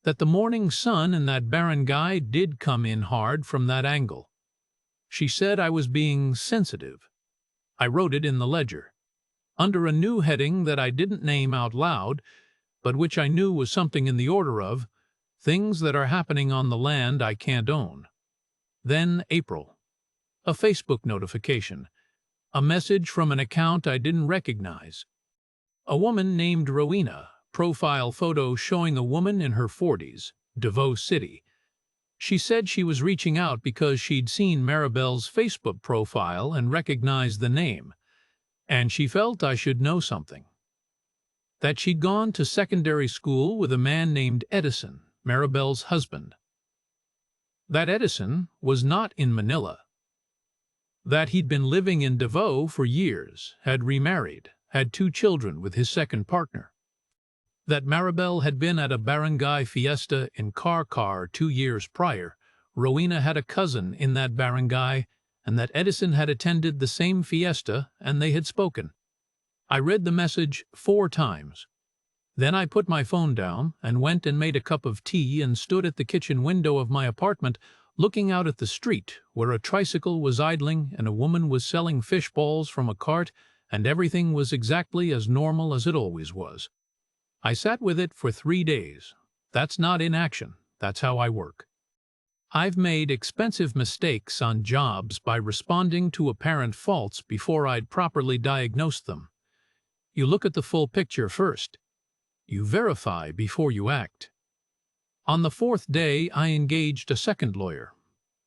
that the morning sun and that barangay did come in hard from that angle. She said I was being sensitive. I wrote it in the ledger, under a new heading that I didn't name out loud, but which I knew was something in the order of things that are happening on the land I can't own. Then April. A Facebook notification. A message from an account I didn't recognize. A woman named Rowena, profile photo showing a woman in her 40s, Davao City. She said she was reaching out because she'd seen Maribel's Facebook profile and recognized the name, and she felt I should know something. That she'd gone to secondary school with a man named Edison, Maribel's husband. That Edison was not in Manila. That he'd been living in Davao for years, had remarried, had 2 children with his second partner. That Maribel had been at a barangay fiesta in Carcar 2 years prior, Rowena had a cousin in that barangay, and that Edison had attended the same fiesta and they had spoken. I read the message 4 times. Then I put my phone down and went and made a cup of tea and stood at the kitchen window of my apartment looking out at the street where a tricycle was idling and a woman was selling fish balls from a cart, and everything was exactly as normal as it always was. I sat with it for 3 days. That's not inaction. That's how I work. I've made expensive mistakes on jobs by responding to apparent faults before I'd properly diagnosed them. You look at the full picture first. You verify before you act. On the 4th day, I engaged a second lawyer,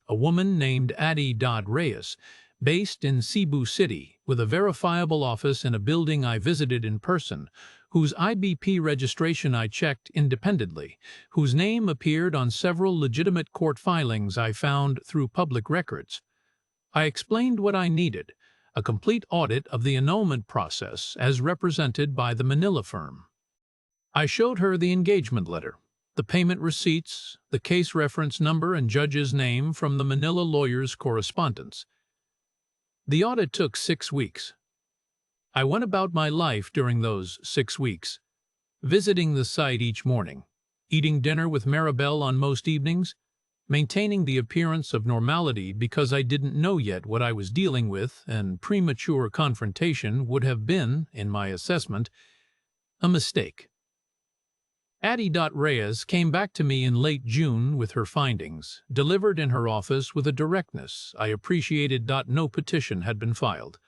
a woman named Addie Reyes, based in Cebu City, with a verifiable office in a building I visited in person, whose IBP registration I checked independently, whose name appeared on several legitimate court filings I found through public records. I explained what I needed, a complete audit of the annulment process as represented by the Manila firm. I showed her the engagement letter, the payment receipts, the case reference number and judge's name from the Manila lawyer's correspondence. The audit took 6 weeks. I went about my life during those 6 weeks, visiting the site each morning, eating dinner with Maribel on most evenings, maintaining the appearance of normality because I didn't know yet what I was dealing with, and premature confrontation would have been, in my assessment, a mistake. Addie Reyes came back to me in late June with her findings, delivered in her office with a directness I appreciated. No petition had been filed.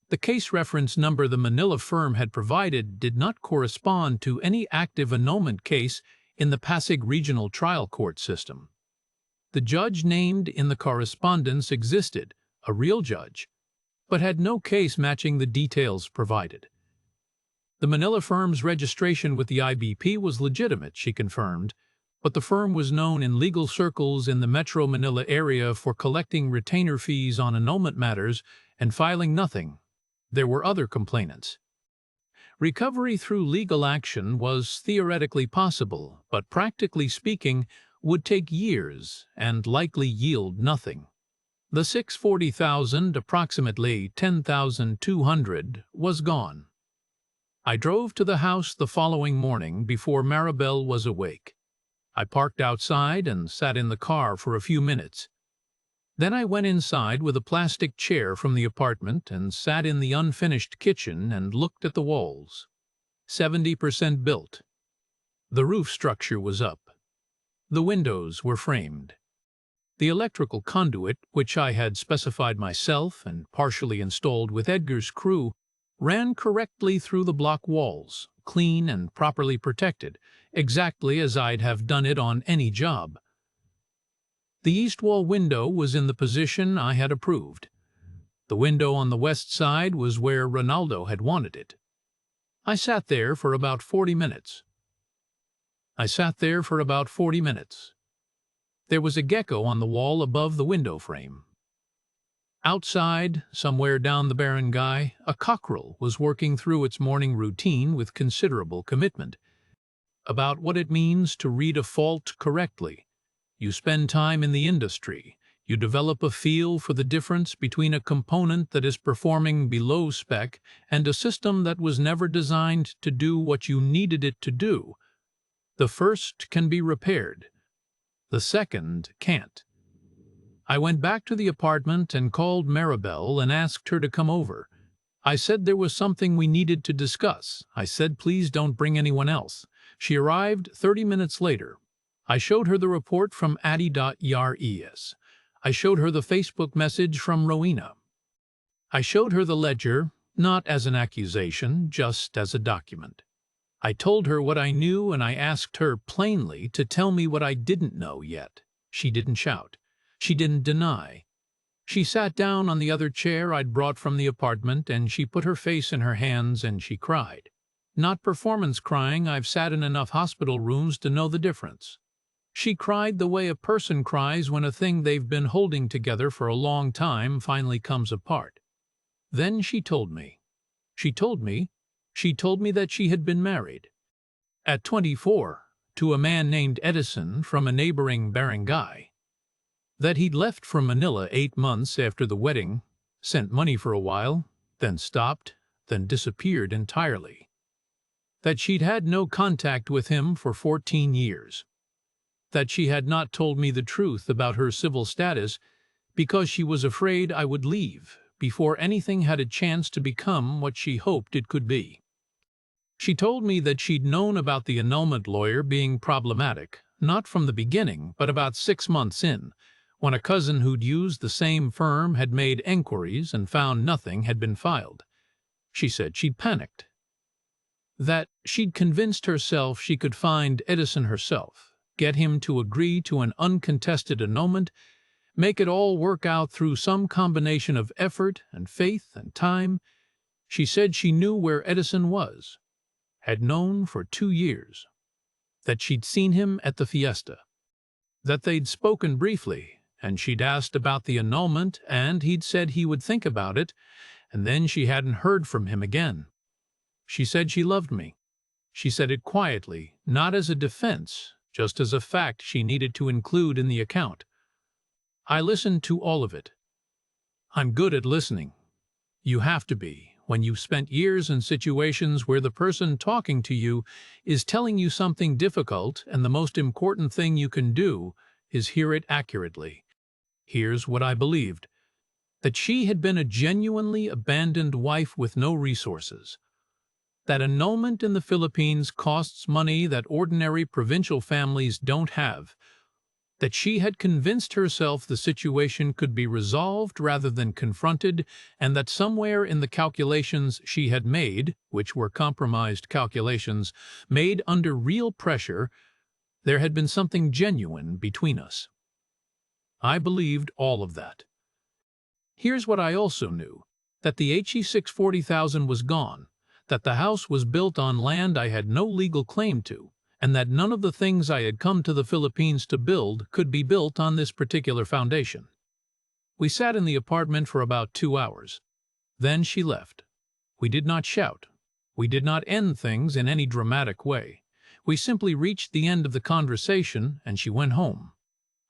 The case reference number the Manila firm had provided did not correspond to any active annulment case in the Pasig Regional Trial Court system. The judge named in the correspondence existed, a real judge, but had no case matching the details provided. The Manila firm's registration with the IBP was legitimate, she confirmed, but the firm was known in legal circles in the Metro Manila area for collecting retainer fees on annulment matters and filing nothing. There were other complainants. Recovery through legal action was theoretically possible, but practically speaking would take years and likely yield nothing. The $640,000, approximately $10,200, was gone. I drove to the house the following morning before Maribel was awake. I parked outside and sat in the car for a few minutes. Then I went inside with a plastic chair from the apartment and sat in the unfinished kitchen and looked at the walls. 70% built. The roof structure was up. The windows were framed. The electrical conduit, which I had specified myself and partially installed with Edgar's crew, ran correctly through the block walls, clean and properly protected, exactly as I'd have done it on any job. The east wall window was in the position I had approved. The window on the west side was where Ronaldo had wanted it. I sat there for about 40 minutes. There was a gecko on the wall above the window frame. Outside, somewhere down the barangay, a cockerel was working through its morning routine with considerable commitment. About what it means to read a fault correctly. You spend time in the industry. You develop a feel for the difference between a component that is performing below spec and a system that was never designed to do what you needed it to do. The first can be repaired. The second can't. I went back to the apartment and called Maribel and asked her to come over. I said there was something we needed to discuss. I said, please don't bring anyone else. She arrived 30 minutes later. I showed her the report from Adi.res. I showed her the Facebook message from Rowena. I showed her the ledger, not as an accusation, just as a document. I told her what I knew, and I asked her plainly to tell me what I didn't know yet. She didn't shout. She didn't deny. She sat down on the other chair I'd brought from the apartment, and she put her face in her hands and she cried. Not performance crying. I've sat in enough hospital rooms to know the difference. She cried the way a person cries when a thing they've been holding together for a long time finally comes apart. Then she told me. She told me that she had been married. At 24, to a man named Edison from a neighboring barangay. That he'd left for Manila 8 months after the wedding, sent money for a while, then stopped, then disappeared entirely. That she'd had no contact with him for 14 years. That she had not told me the truth about her civil status because she was afraid I would leave before anything had a chance to become what she hoped it could be. She told me that she'd known about the annulment lawyer being problematic, not from the beginning, but about 6 months in, when a cousin who'd used the same firm had made enquiries and found nothing had been filed. She said she'd panicked. That she'd convinced herself she could find Edison herself, get him to agree to an uncontested annulment, make it all work out through some combination of effort and faith and time. She said she knew where Edison was, had known for 2 years, that she'd seen him at the fiesta, that they'd spoken briefly, and she'd asked about the annulment, and he'd said he would think about it, and then she hadn't heard from him again. She said she loved me. She said it quietly, not as a defense, just as a fact she needed to include in the account. I listened to all of it. I'm good at listening. You have to be, when you've spent years in situations where the person talking to you is telling you something difficult, and the most important thing you can do is hear it accurately. Here's what I believed. That she had been a genuinely abandoned wife with no resources. That annulment in the Philippines costs money that ordinary provincial families don't have. That she had convinced herself the situation could be resolved rather than confronted, and that somewhere in the calculations she had made, which were compromised calculations, made under real pressure, there had been something genuine between us. I believed all of that. Here's what I also knew, that the HE640,000 was gone, that the house was built on land I had no legal claim to, and that none of the things I had come to the Philippines to build could be built on this particular foundation. We sat in the apartment for about 2 hours. Then she left. We did not shout. We did not end things in any dramatic way. We simply reached the end of the conversation, and she went home.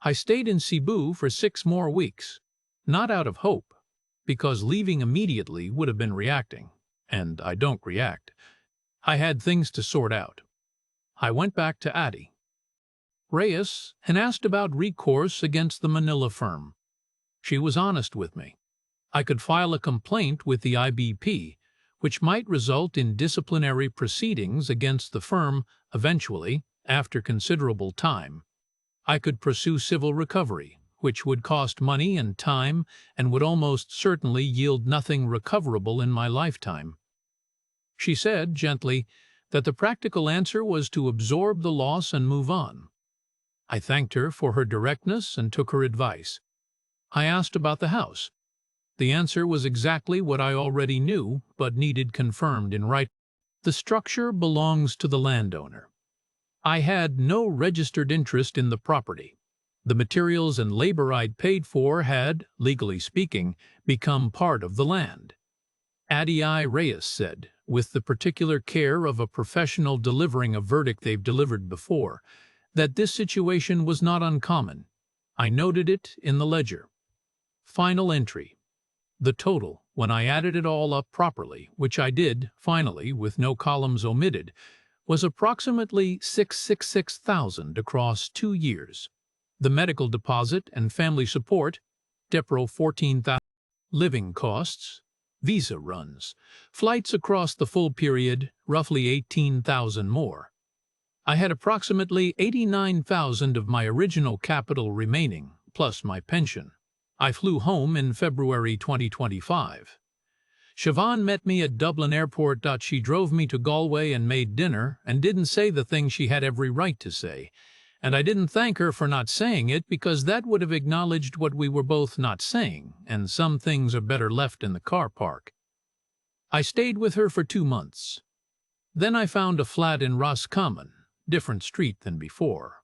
I stayed in Cebu for 6 more weeks, not out of hope, because leaving immediately would have been reacting, and I don't react. I had things to sort out. I went back to Adi Reyes and asked about recourse against the Manila firm. She was honest with me. I could file a complaint with the IBP, which might result in disciplinary proceedings against the firm eventually, after considerable time. I could pursue civil recovery, which would cost money and time and would almost certainly yield nothing recoverable in my lifetime. She said, gently, that the practical answer was to absorb the loss and move on. I thanked her for her directness and took her advice. I asked about the house. The answer was exactly what I already knew, but needed confirmed in writing. The structure belongs to the landowner. I had no registered interest in the property. The materials and labor I'd paid for had, legally speaking, become part of the land. Adi Reyes said, with the particular care of a professional delivering a verdict they've delivered before, that this situation was not uncommon. I noted it in the ledger. Final entry. The total, when I added it all up properly, which I did, finally, with no columns omitted, was approximately $666,000 across 2 years. The medical deposit and family support, Depro $14,000. Living costs, visa runs, flights across the full period, roughly $18,000 more. I had approximately $89,000 of my original capital remaining, plus my pension. I flew home in February 2025. Siobhan met me at Dublin Airport. She drove me to Galway and made dinner and didn't say the thing she had every right to say. And I didn't thank her for not saying it because that would have acknowledged what we were both not saying, and some things are better left in the car park. I stayed with her for 2 months. Then I found a flat in Roscommon, different street than before.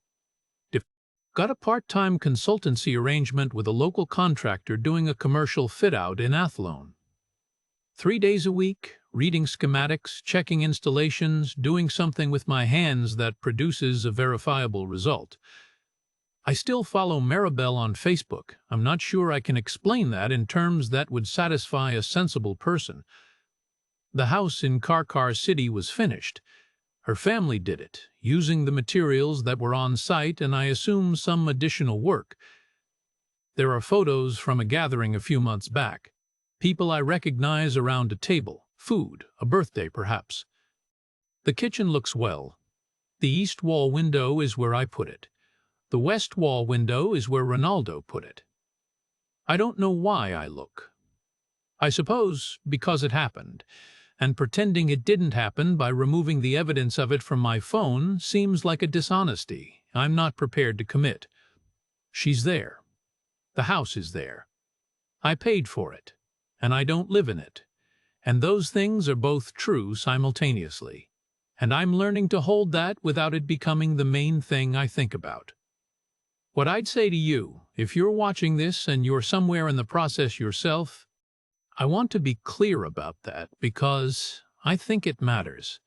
Got a part-time consultancy arrangement with a local contractor doing a commercial fit-out in Athlone. 3 days a week, reading schematics, checking installations, doing something with my hands that produces a verifiable result. I still follow Maribel on Facebook. I'm not sure I can explain that in terms that would satisfy a sensible person. The house in Karkar City was finished. Her family did it, using the materials that were on site and I assume some additional work. There are photos from a gathering a few months back. People I recognize around a table, food, a birthday perhaps. The kitchen looks well. The east wall window is where I put it. The west wall window is where Ronaldo put it. I don't know why I look. I suppose because it happened. And pretending it didn't happen by removing the evidence of it from my phone seems like a dishonesty I'm not prepared to commit. She's there. The house is there. I paid for it, and I don't live in it. And those things are both true simultaneously. And I'm learning to hold that without it becoming the main thing I think about. What I'd say to you, if you're watching this and you're somewhere in the process yourself, I want to be clear about that because I think it matters.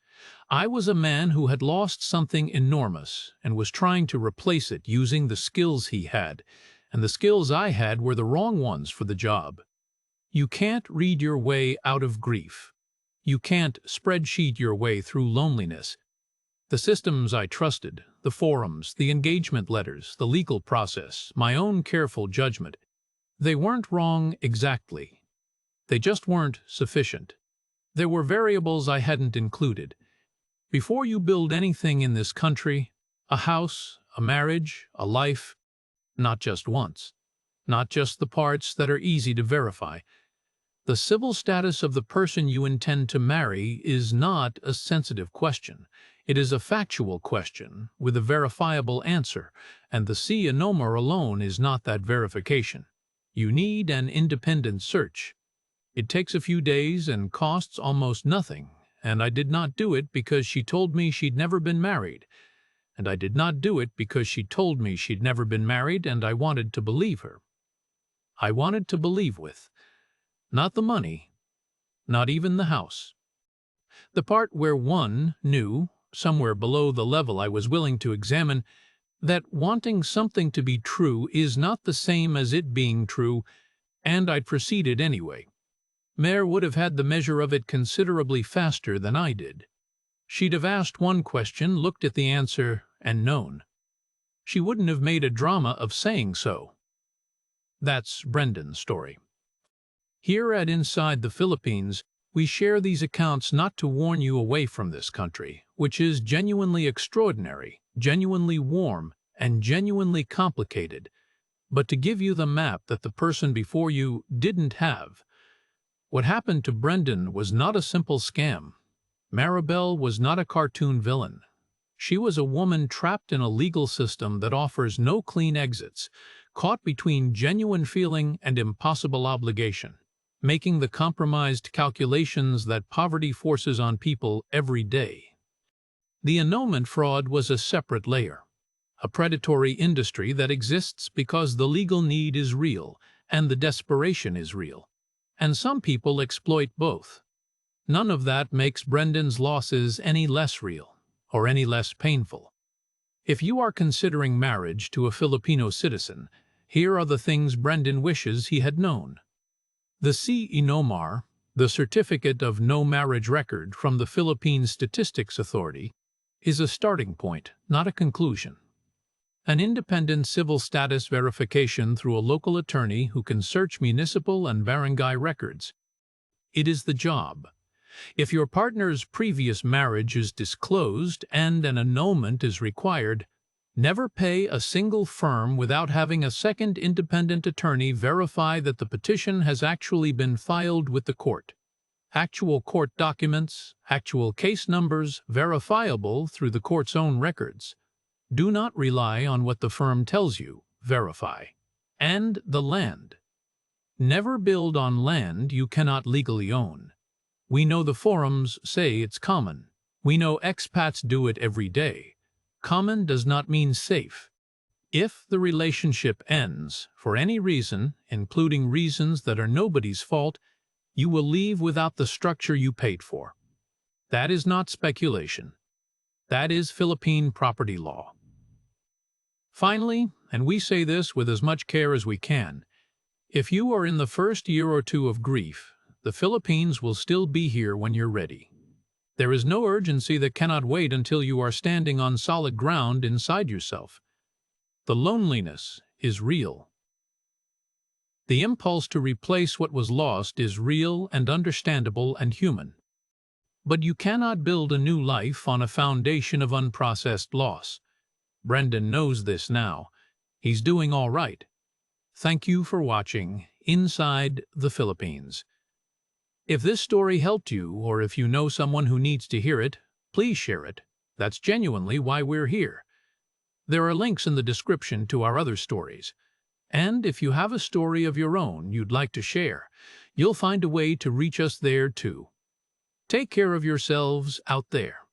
I was a man who had lost something enormous and was trying to replace it using the skills he had, and the skills I had were the wrong ones for the job. You can't read your way out of grief. You can't spreadsheet your way through loneliness. The systems I trusted, the forums, the engagement letters, the legal process, my own careful judgment, they weren't wrong exactly. They just weren't sufficient. There were variables I hadn't included. Before you build anything in this country, a house, a marriage, a life, not just once, not just the parts that are easy to verify, the civil status of the person you intend to marry is not a sensitive question. It is a factual question with a verifiable answer, and the see a number alone is not that verification. You need an independent search. It takes a few days and costs almost nothing, and I did not do it because she told me she'd never been married. And I did not do it because she told me she'd never been married and I wanted to believe her. I wanted to believe with. Not the money, not even the house. The part where one knew, somewhere below the level I was willing to examine, that wanting something to be true is not the same as it being true, and I'd proceeded anyway. Mare would have had the measure of it considerably faster than I did. She'd have asked one question, looked at the answer, and known. She wouldn't have made a drama of saying so. That's Brendan's story. Here at Inside the Philippines, we share these accounts not to warn you away from this country, which is genuinely extraordinary, genuinely warm, and genuinely complicated, but to give you the map that the person before you didn't have. What happened to Brendan was not a simple scam. Maribel was not a cartoon villain. She was a woman trapped in a legal system that offers no clean exits, caught between genuine feeling and impossible obligation, making the compromised calculations that poverty forces on people every day. The annulment fraud was a separate layer, a predatory industry that exists because the legal need is real and the desperation is real. And some people exploit both. None of that makes Brendan's losses any less real or any less painful. If you are considering marriage to a Filipino citizen, Here are the things Brendan wishes he had known. The CINOMAR, the Certificate of No Marriage Record from the Philippine Statistics Authority, is a starting point, not a conclusion. An independent civil status verification through a local attorney who can search municipal and barangay records. It is the job. If your partner's previous marriage is disclosed and an annulment is required, never pay a single firm without having a second independent attorney verify that the petition has actually been filed with the court. Actual court documents, actual case numbers, verifiable through the court's own records. Do not rely on what the firm tells you, verify. And the land. Never build on land you cannot legally own. We know the forums say it's common. We know expats do it every day. Common does not mean safe. If the relationship ends, for any reason, including reasons that are nobody's fault, you will leave without the structure you paid for. That is not speculation. That is Philippine property law. Finally, and we say this with as much care as we can, if you are in the first year or two of grief, the Philippines will still be here when you're ready. There is no urgency that cannot wait until you are standing on solid ground inside yourself. The loneliness is real. The impulse to replace what was lost is real and understandable and human. But you cannot build a new life on a foundation of unprocessed loss. Brendan knows this now. He's doing all right. Thank you for watching Inside the Philippines. If this story helped you, or if you know someone who needs to hear it, please share it. That's genuinely why we're here. There are links in the description to our other stories. And if you have a story of your own you'd like to share, you'll find a way to reach us there too. Take care of yourselves out there.